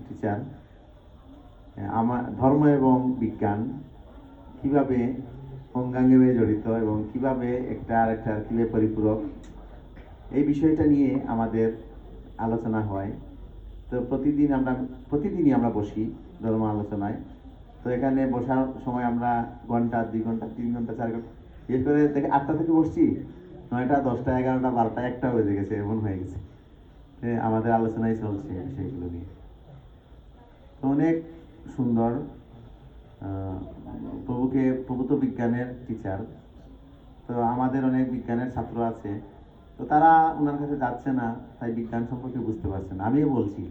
Teacher আমার ধর্ম এবং বিজ্ঞান কিভাবে অঙ্গাঙ্গে জড়িত এবং কিভাবে একটা আরেকটার কিভাবে পরিপূরক, এই বিষয়টা নিয়ে আমাদের আলোচনা হয়। তো প্রতিদিনই আমরা বসি ধর্ম আলোচনায়। তো এখানে বসার সময় আমরা ঘন্টা 2 ঘন্টা 3 ঘন্টা 4 ঘন্টা, বিশেষ করে দেখে 8টা থেকে বসছি, 9টা 10টা 11টা 12টা 1টা বেজে গেছে, এমন হয়ে গেছে। আমাদের আলোচনাই চলছে বিষয়গুলো নিয়ে। তো অনেক সুন্দর। প্রভু তো বিজ্ঞানের টিচার, তো আমাদের অনেক বিজ্ঞানের ছাত্র আছে, তো তারা ওনার কাছে যাচ্ছে না, তাই বিজ্ঞান সম্পর্কে বুঝতে পারছে না। আমিও বলছি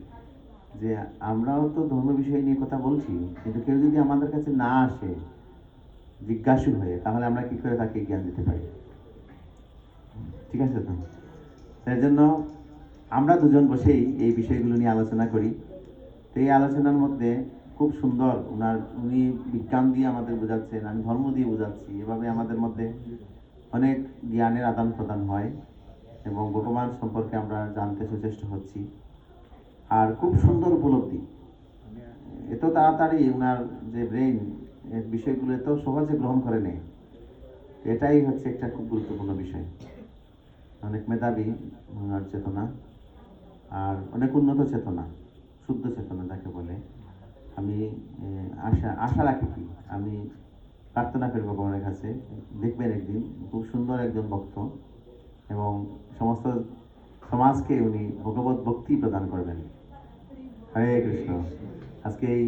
যে আমরাও তো ধর্ম বিষয় নিয়ে কথা বলছি, কিন্তু কেউ যদি আমাদের কাছে না আসে জিজ্ঞাসু হয়ে, তাহলে আমরা কি করে তাকে জ্ঞান দিতে পারি? ঠিক আছে তো? তার জন্য আমরা দুজন বসেই এই বিষয়গুলো নিয়ে আলোচনা করি। তো এই আলোচনার মধ্যে খুব সুন্দর উনি বিজ্ঞান দিয়ে আমাদের বোঝাচ্ছেন, আমি ধর্ম দিয়ে বোঝাচ্ছি। এভাবে আমাদের মধ্যে অনেক জ্ঞানের আদান প্রদান হয় এবং ভগবান সম্পর্কে আমরা জানতে সচেষ্ট হচ্ছি। আর খুব সুন্দর উপলব্ধি, এত তাড়াতাড়ি ওনার যে ব্রেন বিষয়গুলো এত সহজে গ্রহণ করে নেয়, এটাই হচ্ছে একটা খুব গুরুত্বপূর্ণ বিষয়। অনেক মেধাবী ওনার চেতনা, আর অনেক উন্নত চেতনা, শুদ্ধ চেতনা যাকে বলে। আমি আশা আশা রাখি কি, আমি প্রার্থনা করি ভগবানের কাছে, দেখবেন একদিন খুব সুন্দর একজন ভক্ত এবং সমস্ত সমাজকে উনি ভগবত ভক্তি প্রদান করবেন। হরে কৃষ্ণ। আজকে এই